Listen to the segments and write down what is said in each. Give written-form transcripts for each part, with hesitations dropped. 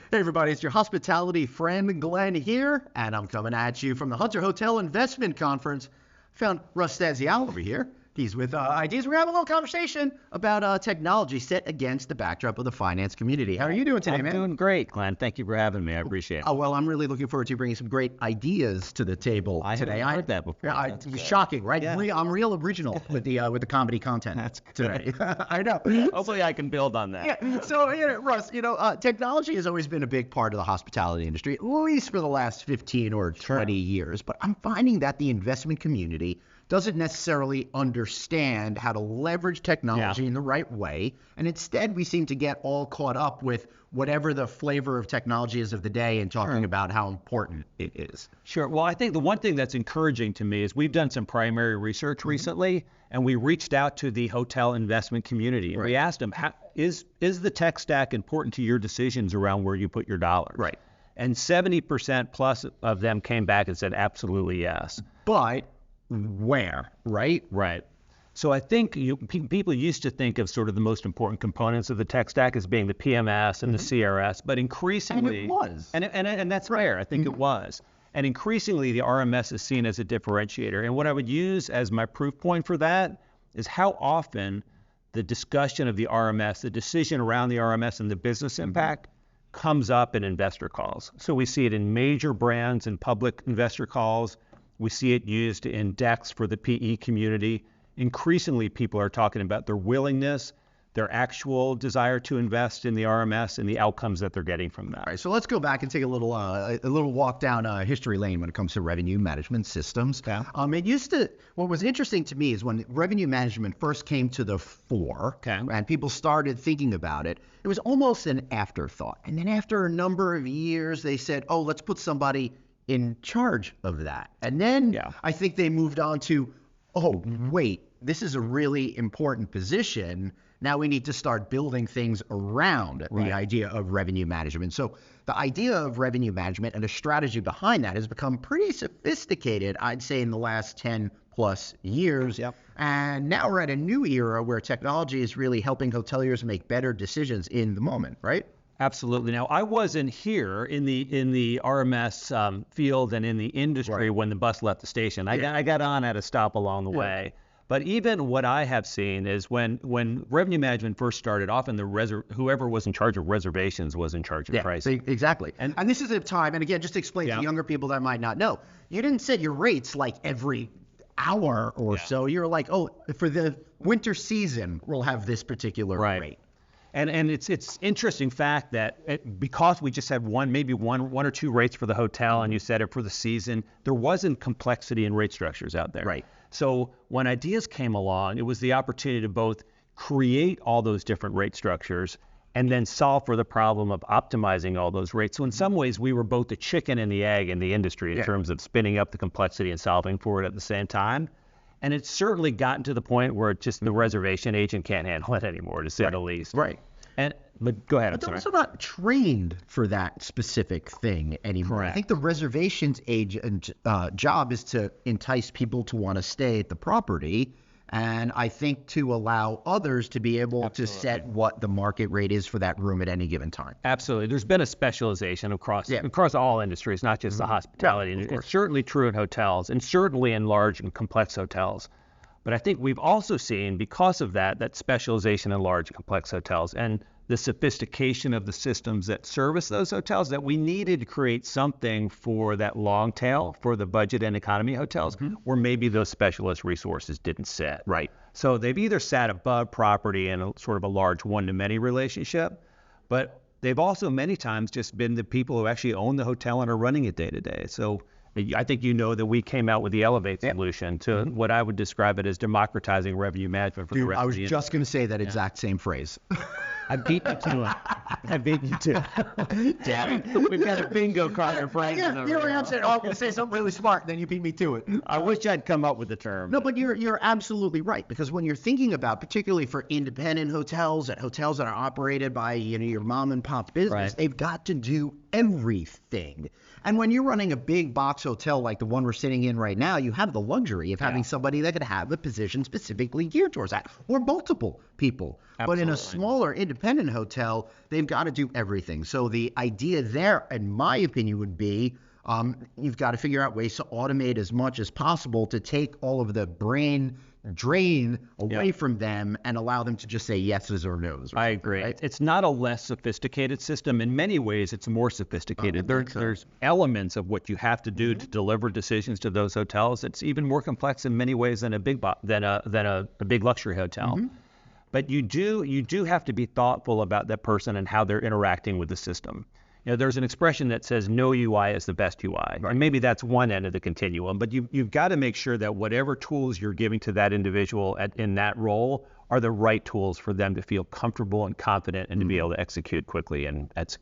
Hey everybody, it's your hospitality friend Glenn here, and I'm coming at you from the Hunter Hotel Investment Conference. Found Russ Stanziale over here. He's with IDeaS. We're having a little conversation about technology set against the backdrop of the finance community. How are you doing today, man? I'm doing great, Glenn. Thank you for having me. I appreciate it. Oh, well, I'm really looking forward to bringing some great ideas to the table today. I heard that before. Yeah, it was shocking, right? Yeah. I'm real original with the comedy content That's today. I know. Hopefully I can build on that. Yeah. So, Russ, technology has always been a big part of the hospitality industry, at least for the last 15 or 20 years. But I'm finding that the investment community doesn't necessarily understand how to leverage technology in the right way. And instead, we seem to get all caught up with whatever the flavor of technology is of the day and talking about how important it is. Sure. Well, I think the one thing that's encouraging to me is we've done some primary research recently, and we reached out to the hotel investment community. And we asked them, is the tech stack important to your decisions around where you put your dollars? Right. And 70% plus of them came back and said, absolutely yes. But where, right? Right. So I think people used to think of sort of the most important components of the tech stack as being the PMS and the CRS, but increasingly... And it was. And that's fair. I think it was. And increasingly, the RMS is seen as a differentiator. And what I would use as my proof point for that is how often the discussion of the RMS, the decision around the RMS and the business impact comes up in investor calls. So we see it in major brands and public investor calls. We see it used in decks for the PE community. Increasingly, people are talking about their willingness, their actual desire to invest in the RMS and the outcomes that they're getting from that. All right, so let's go back and take a little walk down history lane when it comes to revenue management systems. Yeah. What was interesting to me is when revenue management first came to the fore and people started thinking about it, it was almost an afterthought. And then after a number of years, they said, oh, let's put somebody in charge of that. And then I think they moved on to, oh, wait, this is a really important position. Now we need to start building things around the idea of revenue management. So the idea of revenue management and the strategy behind that has become pretty sophisticated, I'd say, in the last 10 plus years. Yep. And now we're at a new era where technology is really helping hoteliers make better decisions in the moment, right? Absolutely. Now, I wasn't here in the RMS field and in the industry when the bus left the station. I got on at a stop along the way. But even what I have seen is when revenue management first started, often whoever was in charge of reservations was in charge of pricing. Exactly. And this is a time, and again, just to explain to younger people that might not know, you didn't set your rates like every hour or so. You're like, oh, for the winter season, we'll have this particular rate. And it's interesting fact that because we just had maybe one or two rates for the hotel and you set it for the season, there wasn't complexity in rate structures out there. Right. So when IDeaS came along, it was the opportunity to both create all those different rate structures and then solve for the problem of optimizing all those rates. So in some ways, we were both the chicken and the egg in the industry in terms of spinning up the complexity and solving for it at the same time. And it's certainly gotten to the point where just the reservation agent can't handle it anymore, to say the least. Right. But go ahead. But they're also not trained for that specific thing anymore. Correct. I think the reservations agent job is to entice people to want to stay at the property, and I think to allow others to be able to set what the market rate is for that room at any given time. Absolutely. There's been a specialization across all industries, not just the hospitality. And it's certainly true in hotels and certainly in large and complex hotels. But I think we've also seen, because of that specialization in large and complex hotels and the sophistication of the systems that service those hotels, that we needed to create something for that long tail, for the budget and economy hotels, where maybe those specialist resources didn't sit. Right. So they've either sat above property in a sort of a large one-to-many relationship, but they've also many times just been the people who actually own the hotel and are running it day to day. So I think you know that we came out with the Elevate solution to what I would describe it as democratizing revenue management for the rest of the industry. I was just going to say that exact same phrase. I beat you to it. I beat you to it. Damn it. We've got a bingo card in Frank. Yeah, you know, said, oh, I'm going to say something really smart, then you beat me to it. I wish I'd come up with the term. No, but you're absolutely right, because when you're thinking about, particularly for independent hotels and hotels that are operated by your mom and pop business, they've got to do everything. And when you're running a big box hotel like the one we're sitting in right now, you have the luxury of having somebody that could have a position specifically geared towards that, or multiple people. But in a smaller independent hotel, they've got to do everything. So the idea there, in my opinion, would be you've got to figure out ways to automate as much as possible to take all of the brain drain away from them and allow them to just say yeses or nos. I agree. Right? It's not a less sophisticated system. In many ways, it's more sophisticated. There's elements of what you have to do to deliver decisions to those hotels. It's even more complex in many ways than a big big luxury hotel. But you do have to be thoughtful about that person and how they're interacting with the system. You know, there's an expression that says no UI is the best UI. Right. And maybe that's one end of the continuum, but you've got to make sure that whatever tools you're giving to that individual in that role are the right tools for them to feel comfortable and confident and to be able to execute quickly. And that's,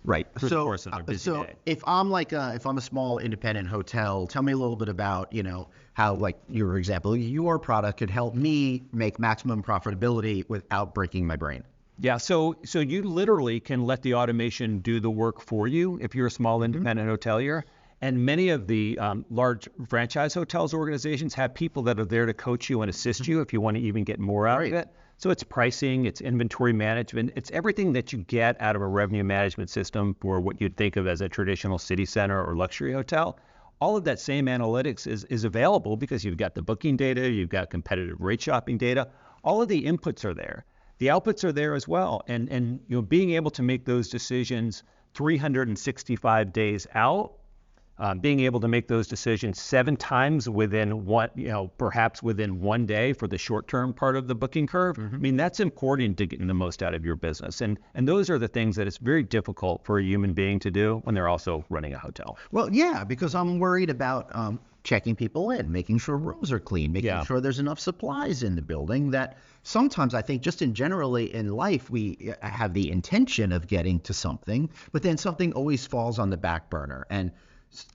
right. So day. If I'm a small independent hotel, tell me a little bit about, how, like your example, your product could help me make maximum profitability without breaking my brain. Yeah, so you literally can let the automation do the work for you if you're a small independent hotelier. And many of the large franchise hotels organizations have people that are there to coach you and assist you if you want to even get more out of it. So it's pricing, it's inventory management, it's everything that you get out of a revenue management system for what you'd think of as a traditional city center or luxury hotel. All of that same analytics is available because you've got the booking data, you've got competitive rate shopping data. All of the inputs are there. The outputs are there as well. And being able to make those decisions 365 days out, being able to make those decisions 7 times within perhaps within 1 day for the short-term part of the booking curve. I mean, that's important to getting the most out of your business. And those are the things that it's very difficult for a human being to do when they're also running a hotel. Well, yeah, because I'm worried about checking people in, making sure rooms are clean, making sure there's enough supplies in the building. That sometimes I think just generally in life, we have the intention of getting to something, but then something always falls on the back burner. And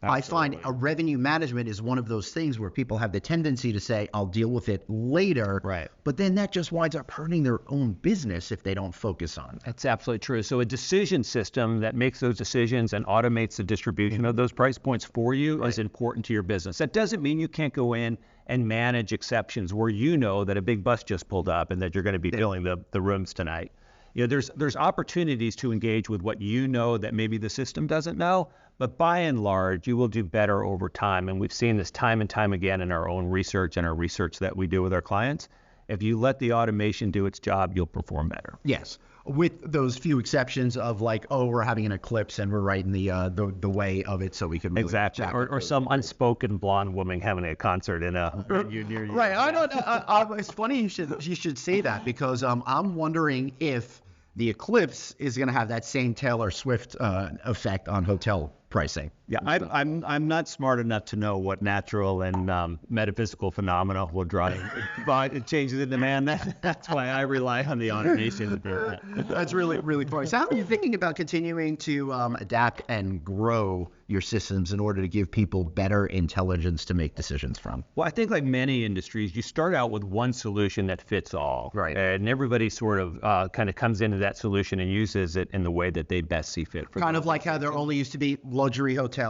I find a revenue management is one of those things where people have the tendency to say, I'll deal with it later. Right. But then that just winds up hurting their own business if they don't focus on it. That's absolutely true. So a decision system that makes those decisions and automates the distribution of those price points for you is important to your business. That doesn't mean you can't go in and manage exceptions where you know that a big bus just pulled up and that you're going to be filling the rooms tonight. There's opportunities to engage with what you know that maybe the system doesn't know, but by and large, you will do better over time. And we've seen this time and time again in our own research and our research that we do with our clients. If you let the automation do its job, you'll perform better. Yes, with those few exceptions of like, we're having an eclipse and we're right in the way of it, so we could really exactly, or some unspoken blonde woman having a concert in a venue near you. Right. I don't. It's funny you should say that because I'm wondering if the eclipse is going to have that same Taylor Swift effect on hotel pricing. Yeah, I'm not smart enough to know what natural and metaphysical phenomena will drive changes in demand. That's why I rely on the automation. That's really, really funny. So how are you thinking about continuing to adapt and grow your systems in order to give people better intelligence to make decisions from? Well, I think like many industries, you start out with one solution that fits all. Right. And everybody sort of kind of comes into that solution and uses it in the way that they best see fit. Kind of like how there only used to be luxury hotels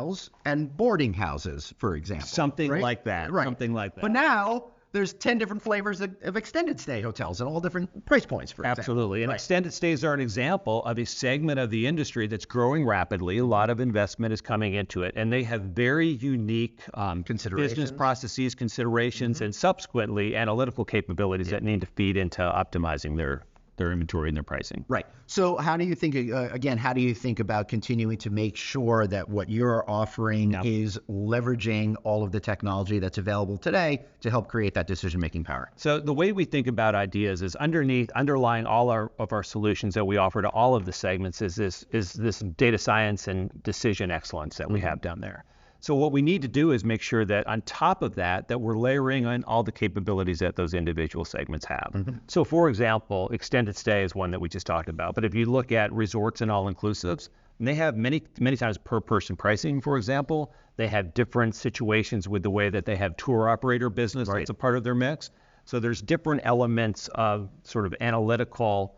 and boarding houses, for example. Something like that. Right. Something like that. But now there's 10 different flavors of extended stay hotels at all different price points, for example. Absolutely. And extended stays are an example of a segment of the industry that's growing rapidly. A lot of investment is coming into it. And they have very unique business processes, considerations, and subsequently analytical capabilities that need to feed into optimizing their inventory and their pricing. Right. So how do you think about continuing to make sure that what you're offering is leveraging all of the technology that's available today to help create that decision-making power? So the way we think about IDeaS is underlying all of our solutions that we offer to all of the segments is this data science and decision excellence that we have down there. So what we need to do is make sure that on top of that we're layering on all the capabilities that those individual segments have. So for example, extended stay is one that we just talked about. But if you look at resorts and all-inclusives, they have many times per person pricing, for example. They have different situations with the way that they have tour operator business that's a part of their mix. So there's different elements of sort of analytical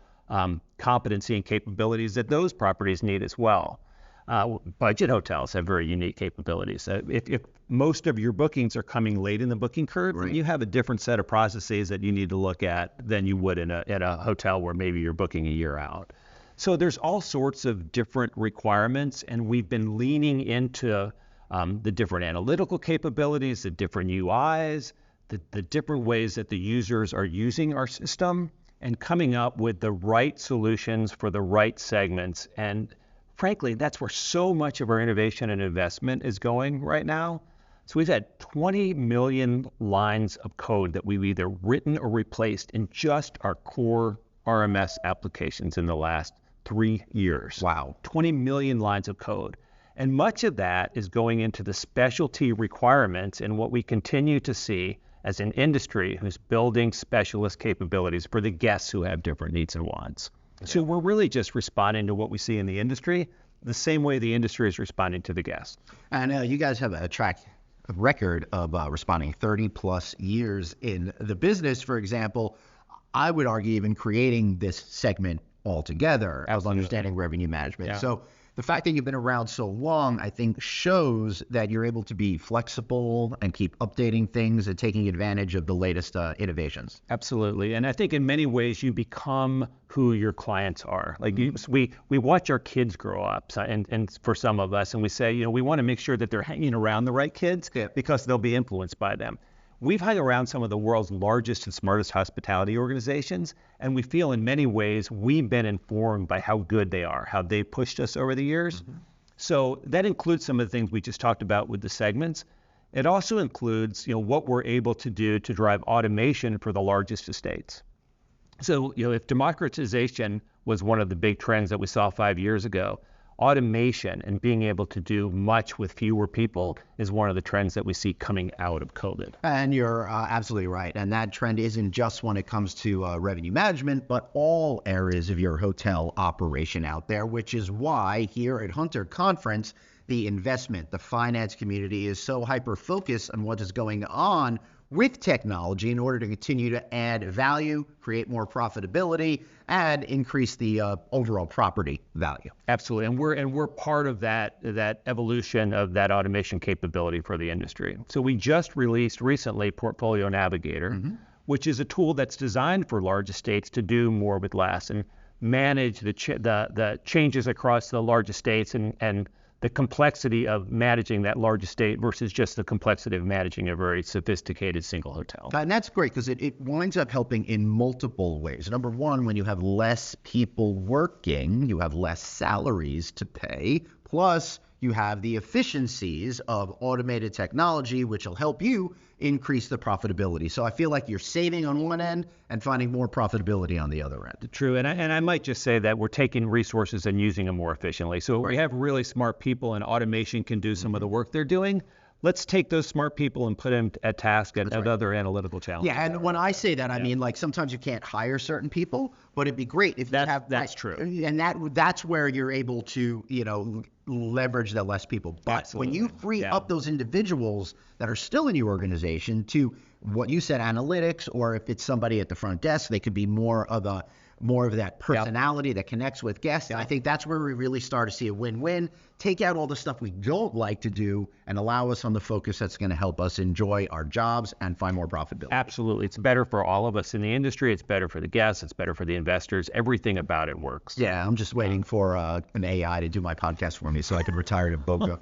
competency and capabilities that those properties need as well. Budget hotels have very unique capabilities. If most of your bookings are coming late in the booking curve, Right. you have a different set of processes that you need to look at than you would in a hotel where maybe you're booking a year out. So there's all sorts of different requirements, and we've been leaning into the different analytical capabilities, the different UIs, the different ways that the users are using our system, and coming up with the right solutions for the right segments. And frankly, that's where so much of our innovation and investment is going right now. So we've had 20 million lines of code that we've either written or replaced in just our core RMS applications in the last 3 years. Wow. 20 million lines of code. And much of that is going into the specialty requirements and what we continue to see as an industry who's building specialist capabilities for the guests who have different needs and wants. So we're really just responding to what we see in the industry, the same way the industry is responding to the guests. And you guys have a track record of responding 30 plus years in the business. For example, I would argue even creating this segment altogether as understanding revenue management. Yeah. So the fact that you've been around so long, I think, shows that you're able to be flexible and keep updating things and taking advantage of the latest innovations. Absolutely. And I think in many ways you become who your clients are. Like we watch our kids grow up, and for some of us, and we say, we want to make sure that they're hanging around the right kids because they'll be influenced by them. We've hung around some of the world's largest and smartest hospitality organizations, and we feel in many ways we've been informed by how good they are, how they pushed us over the years. So that includes some of the things we just talked about with the segments. It also includes, what we're able to do to drive automation for the largest estates. So, if democratization was one of the big trends that we saw 5 years ago, automation and being able to do much with fewer people is one of the trends that we see coming out of COVID. And you're absolutely right. And that trend isn't just when it comes to revenue management, but all areas of your hotel operation out there, which is why here at Hunter Conference, the investment, the finance community is so hyper-focused on what is going on with technology in order to continue to add value, create more profitability, and increase the overall property value. Absolutely, and we're part of that evolution of that automation capability for the industry. So we just released recently Portfolio Navigator, which is a tool that's designed for large estates to do more with less and manage the changes across the large estates and the complexity of managing that large estate versus just the complexity of managing a very sophisticated single hotel. And that's great because it winds up helping in multiple ways. Number one, when you have less people working, you have less salaries to pay. Plus, you have the efficiencies of automated technology, which will help you increase the profitability. So I feel like you're saving on one end and finding more profitability on the other end. True, and I might just say that we're taking resources and using them more efficiently. So we have really smart people, and automation can do some of the work they're doing. Let's take those smart people and put them at task at other analytical challenges. Yeah, and when I say that, I mean, like, sometimes you can't hire certain people, but it'd be great if you have... That's true. And that's where you're able to, leverage the less people. But Absolutely. when you free up those individuals that are still in your organization to what you said, analytics, or if it's somebody at the front desk, they could be more of that personality that connects with guests. And I think that's where we really start to see a win-win. Take out all the stuff we don't like to do and allow us on the focus that's going to help us enjoy our jobs and find more profitability. Absolutely. It's better for all of us in the industry. It's better for the guests. It's better for the investors. Everything about it works. Yeah, I'm just waiting for an AI to do my podcast for me so I can retire to Boca.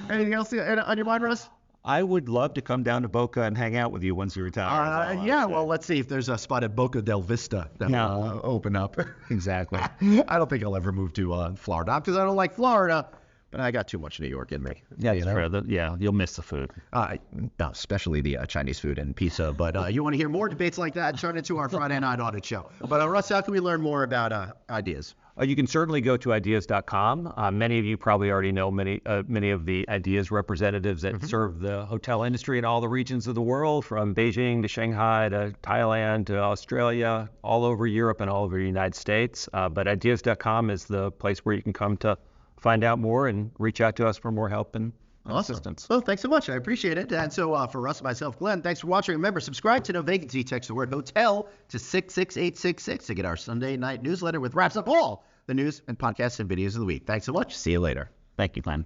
Anything else on your mind, Russ? I would love to come down to Boca and hang out with you once you retire. Well, let's see if there's a spot at Boca del Vista that will open up. Exactly. I don't think I'll ever move to Florida because I don't like Florida, but I got too much New York in me. Yeah, you'll miss the food. No, especially the Chinese food and pizza. But you want to hear more debates like that, turn into our Friday Night Audit Show. But Russ, how can we learn more about IDeaS? You can certainly go to IDeaS.com. Many of you probably already know many of the IDeaS representatives that serve the hotel industry in all the regions of the world, from Beijing to Shanghai to Thailand to Australia, all over Europe and all over the United States. But IDeaS.com is the place where you can come to find out more and reach out to us for more help and assistance. Well, thanks so much. I appreciate it. And so for Russ and myself, Glenn, thanks for watching. Remember, subscribe to No Vacancy. Text the word hotel to 66866 to get our Sunday night newsletter, which wraps up all the news and podcasts and videos of the week. Thanks so much. See you later. Thank you, Glenn.